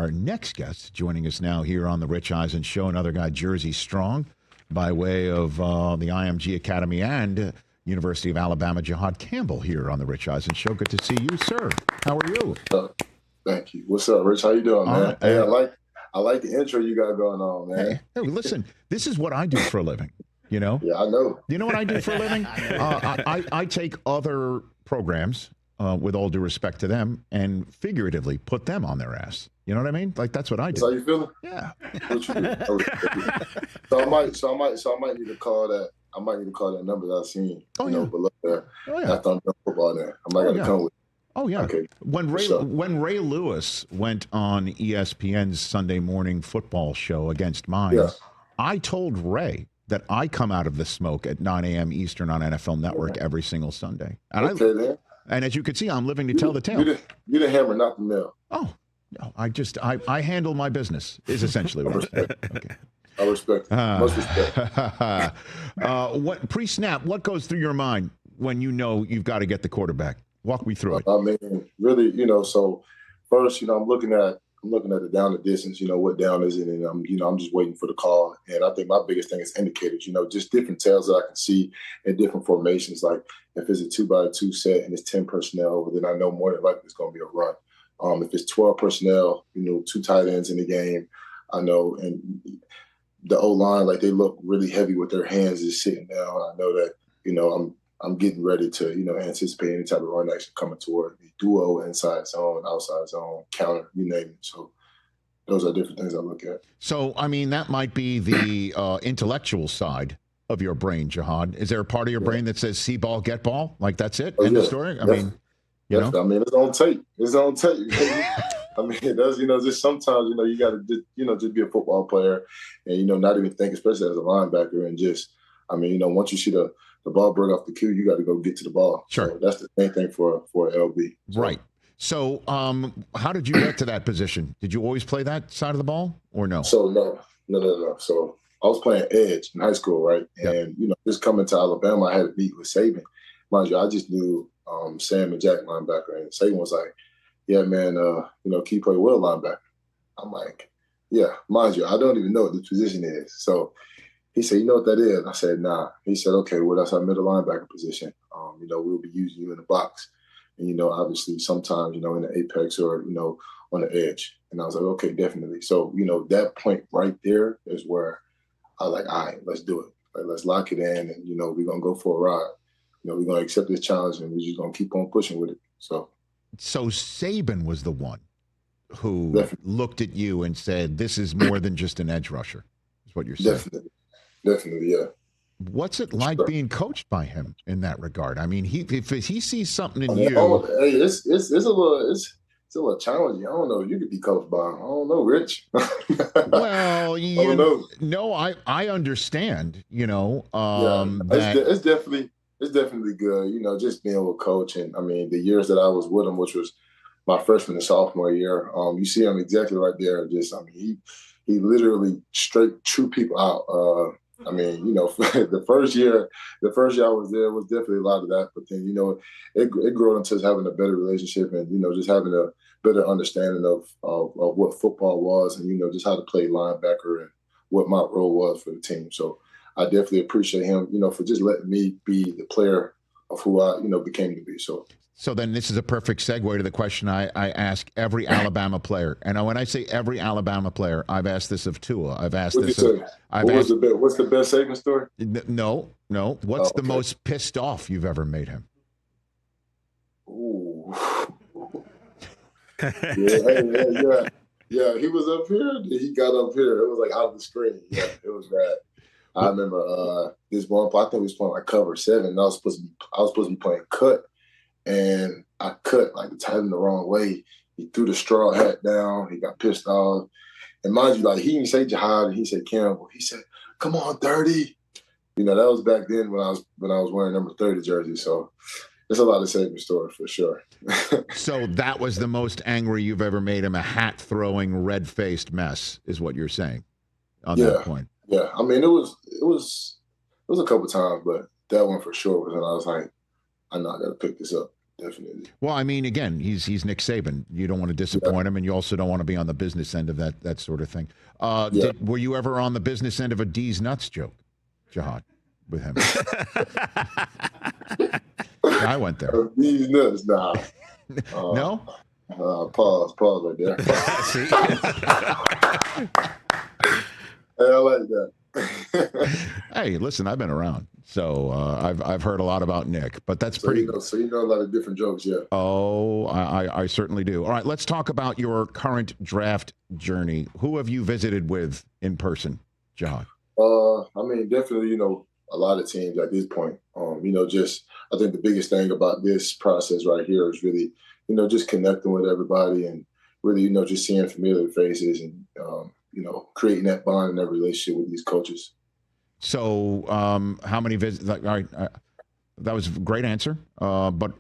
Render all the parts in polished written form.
our next guest, joining us now here on the Rich Eisen Show, another guy, Jersey Strong, by way of the IMG Academy and University of Alabama, Jihaad Campbell here on the Rich Eisen Show. Good to see you, sir. How are you? Thank you. What's up, Rich? How you doing, man? Hey, I like the intro you got going on, man. Hey, listen, this is what I do for a living, you know? Yeah, I know. You know what I do for a living? I take other programs, with all due respect to them, and figuratively put them on their ass. You know what I mean? Like, that's what I do. That's how you feeling? Yeah. So I might need to call that. I might need to call that number that I've seen. Below there. Oh, yeah. After I'm done football there, I might gotta come with. Oh, yeah. Okay. When Ray Lewis went on ESPN's Sunday morning football show against mine, I told Ray that I come out of the smoke at 9 a.m. Eastern on NFL Network every single Sunday. And and as you can see, I'm living to tell the tale. You're the hammer, not the nail. Oh, no, I handle my business, is essentially what I'm saying. Okay. I respect. Most respect. What pre-snap? What goes through your mind when you know you've got to get the quarterback? Walk me through it. I mean, really, so first, I'm looking at the down the distance. What down is it, and I'm just waiting for the call. And I think my biggest thing is indicators. Just different tells that I can see in different formations. Like if it's a 2x2 set and it's 10 personnel, then I know more than likely it's going to be a run. If it's 12 personnel, 2 tight ends in the game, I know. And the O-line, like they look really heavy with their hands just sitting down. I know that, I'm getting ready to, anticipate any type of run action coming toward the duo, inside zone, outside zone, counter, you name it. So those are different things I look at. So, I mean, that might be the intellectual side of your brain, Jihaad. Is there a part of your brain that says see ball, get ball? Like that's it? End of story? I mean, you know? I mean, it's on tape. It's on tape. I mean, that's, just sometimes, you got to, just be a football player and, not even think, especially as a linebacker, and just, I mean, once you see the ball break off the cue, you got to go get to the ball. Sure. So that's the main thing for LB. So. Right. So how did you get to that position? Did you always play that side of the ball or no? So no. So I was playing edge in high school, right? And, just coming to Alabama, I had to meet with Saban. Mind you, I just knew Sam and Jack linebacker. And Saban was like, yeah, man, can you play well linebacker? I'm like, yeah. Mind you, I don't even know what this position is. So he said, you know what that is? I said, nah. He said, okay, well, that's our middle linebacker position. We'll be using you in the box. And, obviously sometimes, in the apex or, on the edge. And I was like, okay, definitely. So, that point right there is where I was like, all right, let's do it. Like, let's lock it in and, we're going to go for a ride. We're going to accept this challenge and we're just going to keep on pushing with it. So Saban was the one who looked at you and said, this is more than just an edge rusher, is what you're saying. Definitely, yeah. What's it like being coached by him in that regard? I mean, if he sees something in you, hey, it's a little challenging. I don't know. You could be coached by him. I don't know, Rich. Well, I understand. It's definitely good. Just being with coach, and I mean the years that I was with him, which was my freshman and sophomore year. You see him exactly right there. He literally straight chew people out. I mean, the first year I was there was definitely a lot of that. But then, it grew into having a better relationship and, just having a better understanding of what football was and, just how to play linebacker and what my role was for the team. So I definitely appreciate him, for just letting me be the player of who I, became to be. So then this is a perfect segue to the question I ask every Alabama player. And when I say every Alabama player, I've asked this of Tua. I've asked this of... What's the best Saban story? No. What's the most pissed off you've ever made him? Ooh. Yeah, he was up here. He got up here. It was like out of the screen. Yeah, it was bad. I remember this one play, I think we was playing like cover 7, and I was supposed to be playing cut. And I cut like the tight end the wrong way. He threw the straw hat down. He got pissed off. And mind you, like he didn't say Jihaad, he said Campbell. He said, "Come on, 30." That was back then when I was wearing number 30 jersey. So there's a lot of Saban stories for sure. So that was the most angry you've ever made him, a hat throwing, red faced mess, is what you're saying on that point. Yeah, I mean it was a couple times, but that one for sure was when I was like, I know I got to pick this up. definitely. Well, I mean, again, he's Nick Saban. You don't want to disappoint him, and you also don't want to be on the business end of that sort of thing. Were you ever on the business end of a D's nuts joke, Jihaad, with him? I went there. D's nuts, nah. No? Pause right there. See? Hey, I like that. Hey, listen, I've been around, so I've heard a lot about Nick, but that's so pretty. You know a lot of different jokes, yeah. Oh, I certainly do. All right, let's talk about your current draft journey. Who have you visited with in person, Jihaad? I mean, definitely, a lot of teams at this point. Just I think the biggest thing about this process right here is really, just connecting with everybody and really, just seeing familiar faces and creating that bond and that relationship with these coaches. So, how many visits? All right, that was a great answer. But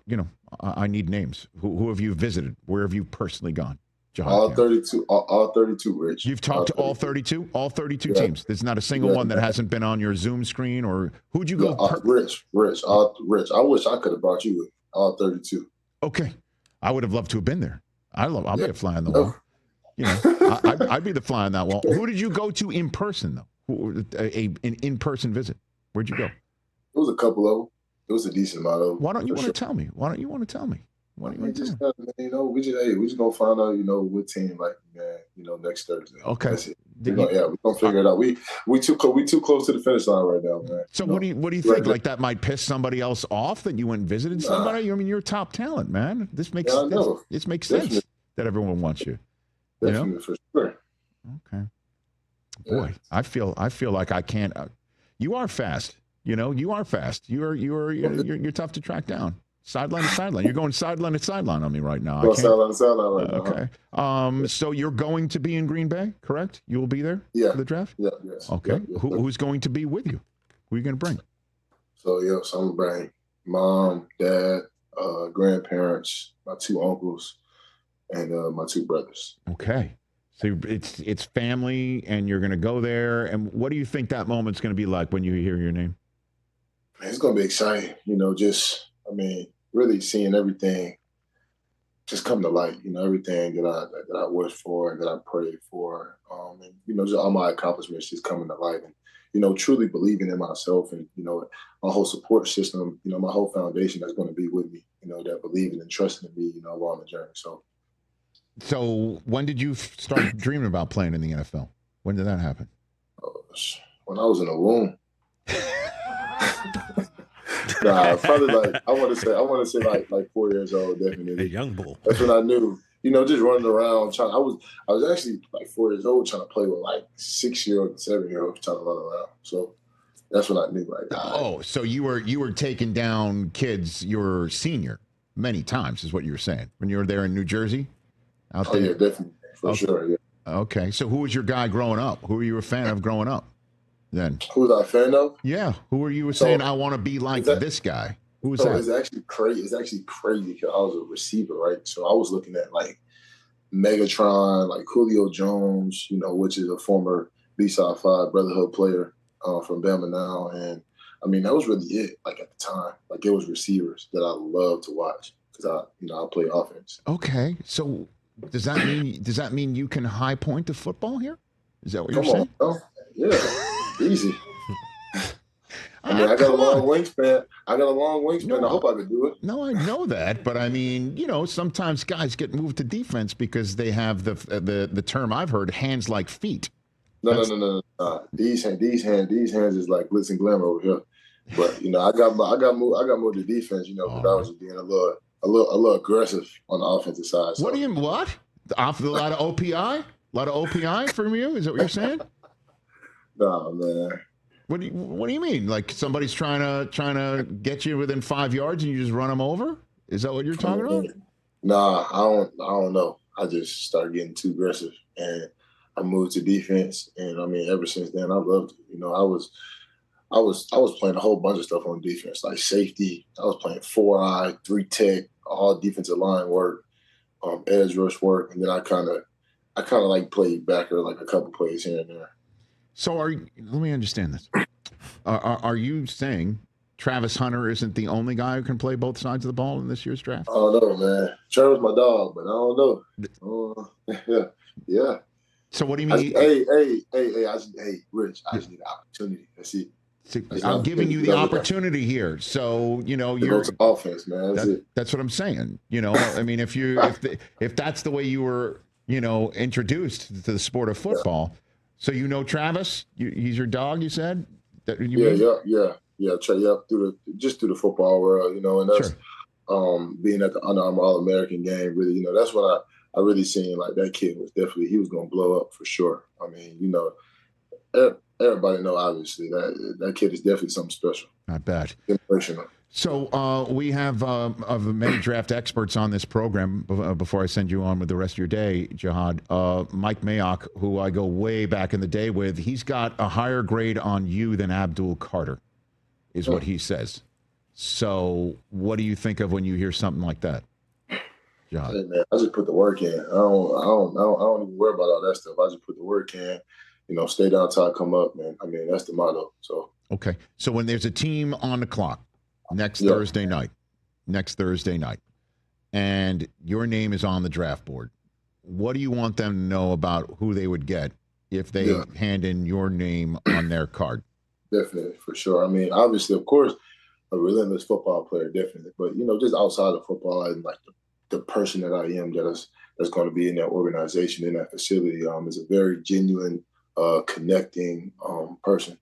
I need names. Who have you visited? Where have you personally gone? Jihaad All Campbell. 32. All 32, Rich. You've talked to all 32? All 32 teams. There's not a single one that hasn't been on your Zoom screen, or who'd you go? Rich. I wish I could have brought you with all 32. Okay, I would have loved to have been there. I'll be a fly on the wall. I'd be the fly on that wall. Who did you go to in person though? An in-person visit. Where'd you go? It was a couple of them. It was a decent amount of them. Why don't you want to tell me? Why don't you want to tell me? We just gonna find out, what team, next Thursday. Okay. We're gonna figure it out. We too close to the finish line right now, man. So what do you think? Like that might piss somebody else off that you went and visited somebody? I mean, you're top talent, man. This makes sense that everyone wants you. Definitely, for sure. Okay. Boy, I feel like I can't. You are fast. You are fast. You're tough to track down. Sideline to sideline. You're going sideline to sideline on me right now. Sideline to sideline right now. Okay. So you're going to be in Green Bay, correct? You will be there for the draft? Yeah. Yes. Okay. Yeah. Who's going to be with you? Who are you going to bring? So I'm going to bring mom, dad, grandparents, my 2 uncles, and my 2 brothers. Okay. So it's family, and you're going to go there. And what do you think that moment's going to be like when you hear your name? Man, it's going to be exciting. Really seeing everything just come to light. Everything that I wish for and that I prayed for, and just all my accomplishments just coming to light, and truly believing in myself, and my whole support system, my whole foundation that's going to be with me, that believing and trusting in me, along the journey. So when did you start dreaming about playing in the NFL? When did that happen? When I was in the womb. Nah, probably I want to say like 4 years old, definitely. A young bull. That's when I knew, just running around I was actually like 4 years old trying to play with like 6-year-old and 7-year-olds trying to run around. So that's when I knew so you were taking down kids your senior many times is what you were saying when you were there in New Jersey? Out there? Yeah, definitely. For sure, yeah. Okay. So who was your guy growing up? Who were you a fan of growing up? Then who was I a fan of? Yeah, who were you saying I want to be like this guy? Who was that? It's actually crazy. It's actually crazy because I was a receiver, right? So I was looking at like Megatron, like Julio Jones, which is a former B-Side 5 Brotherhood player from Bama now, and that was really it. Like at the time, like it was receivers that I loved to watch because I play offense. Okay, so does that mean you can high point to football here? Is that what you're saying? Oh, yeah. Easy. I got a long wingspan. I hope I could do it. No, I know that, but sometimes guys get moved to defense because they have the term I've heard, hands like feet. No. These hands is like glitz and glamour over here. But I got moved to defense. Because I was being a little aggressive on the offensive side. So. What? A lot of OPI? A lot of OPI from you? Is that what you're saying? No, man. What do you mean? Like somebody's trying to get you within 5 yards and you just run them over? Is that what you're talking about? Nah, I don't know. I just started getting too aggressive and I moved to defense. And ever since then, I loved it. I was playing a whole bunch of stuff on defense, like safety. I was playing 4-eye, 3-tech, all defensive line work, edge rush work, and then I kind of like played backer, like a couple plays here and there. So let me understand this. Are you saying Travis Hunter isn't the only guy who can play both sides of the ball in this year's draft? I don't know, man. Trevor's my dog, but I don't know. Yeah. So what do you mean? Hey, Rich, I just need an opportunity. That's it. I'm giving you the opportunity here. So, you're to offense, man. That's what I'm saying. I mean, if that's the way you were, introduced to the sport of football. Yeah. So, Travis, he's your dog, you said? Yeah. Through the football world, and that's being at the Under Armour All-American game, really, that's what I really seen. Like, that kid he was going to blow up for sure. I mean, everybody know, obviously, that kid is definitely something special. I bet. Generational. So we have many draft experts on this program. Before I send you on with the rest of your day, Jihaad, Mike Mayock, who I go way back in the day with, he's got a higher grade on you than Abdul Carter, is what he says. So what do you think of when you hear something like that, Jihaad? Hey, man, I just put the work in. I don't even worry about all that stuff. I just put the work in. Stay down till I come up, man. I mean, that's the motto. So okay. So when there's a team on the clock next Thursday night, and your name is on the draft board, what do you want them to know about who they would get if they hand in your name on their card? Definitely, for sure. I mean, obviously, of course, a relentless football player, definitely. But, just outside of football, and like the person that I am that's going to be in that organization, in that facility, is a very genuine, connecting person.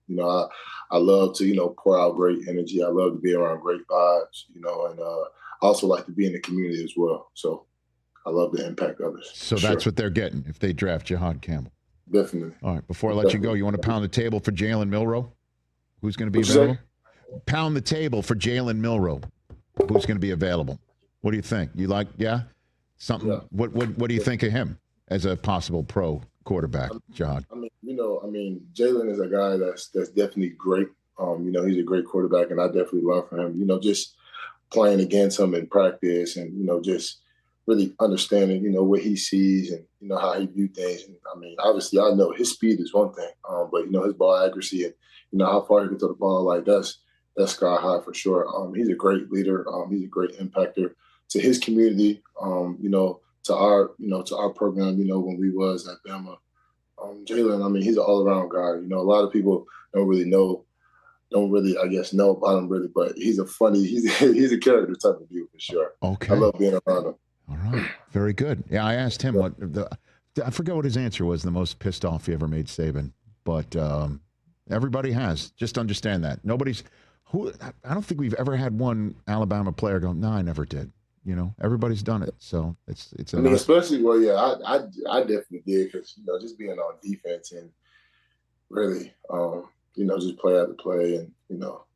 I love to, pour out great energy. I love to be around great vibes, and I also like to be in the community as well. So I love to impact others. So that's what they're getting if they draft Jihaad Campbell. Definitely. All right. Before I let you go, you want to pound the table for Jaylen Milroe? Who's going to be available? Pound the table for Jaylen Milroe. Who's going to be available? What do you think? You like, something? Yeah. What do you think of him as a possible pro quarterback, Jihaad? I mean, Jaylen is a guy that's definitely great. He's a great quarterback, and I definitely learn from him. Just playing against him in practice, and just really understanding, what he sees and how he views things. And I mean, obviously, I know his speed is one thing, but his ball accuracy and how far he can throw the ball, like that's sky high for sure. He's a great leader. He's a great impactor to his community. To our program. When we was at Bama. Jaylen, I mean, he's an all-around guy. A lot of people don't really, I guess, know about him really, but he's a character type of dude for sure. Okay. I love being around him. All right. Very good. Yeah, I asked him I forget what his answer was, the most pissed off he ever made Saban, but everybody has. Just understand that. I don't think we've ever had one Alabama player go, no, I never did. Everybody's done it. So it's. Especially, I definitely did because just being on defense and really, just play after play and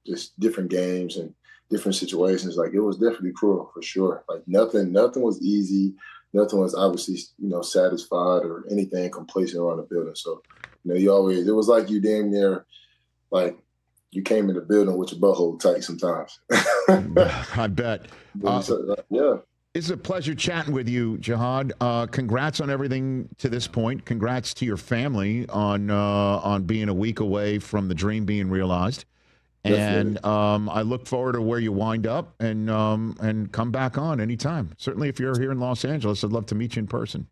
just different games and different situations. Like it was definitely cruel for sure. Like nothing was easy. Nothing was obviously satisfied or anything complacent around the building. So it was like you damn near like you came in the building with your butthole tight sometimes. I bet. It's a pleasure chatting with you, Jihaad. Congrats on everything to this point. Congrats to your family on being a week away from the dream being realized. And I look forward to where you wind up and come back on anytime. Certainly, if you're here in Los Angeles, I'd love to meet you in person.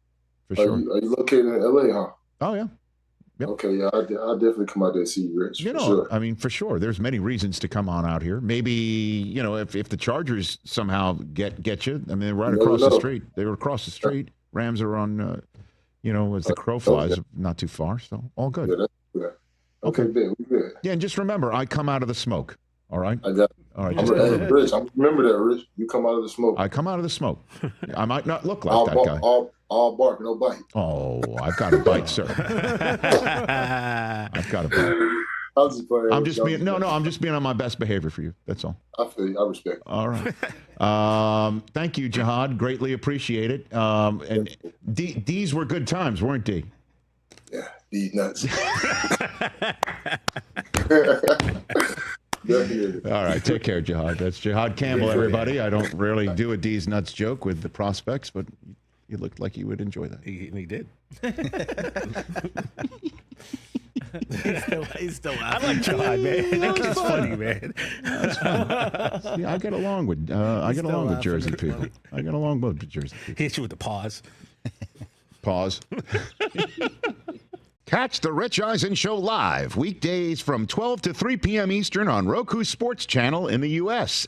For sure. Are you located in LA, huh? Oh, yeah. Yep. Okay, yeah, I'll definitely come out there and see you, Rich. Sure. I mean, for sure. There's many reasons to come on out here. Maybe, if the Chargers somehow get you, I mean, they're right across the street. They were across the street. Rams are on, as the crow flies, not too far. So all good. Yeah, that's good. Okay, we good. Yeah, and just remember, I come out of the smoke. All right? I got it. All right. Rich, remember that, Rich. You come out of the smoke. I come out of the smoke. I might not look like that guy. All bark, no bite. Oh, I've got a bite, sir. I've got a bite. I'm just being on my best behavior for you. That's all. I feel you. I respect it. All right. Thank you, Jihaad. Greatly appreciate it. And these were good times, weren't they? Yeah, these nuts. All right, take care, Jihaad. That's Jihaad Campbell, everybody. I don't really do a D's nuts joke with the prospects, but you looked like you would enjoy that. He did. He's still I laughing. like Jihad, man. That kid's funny, man. Yeah, I get along with Jersey people. I get along with Jersey people. Hit you with the pause. Pause. Catch the Rich Eisen Show live weekdays from 12 to 3 p.m. Eastern on Roku Sports Channel in the U.S.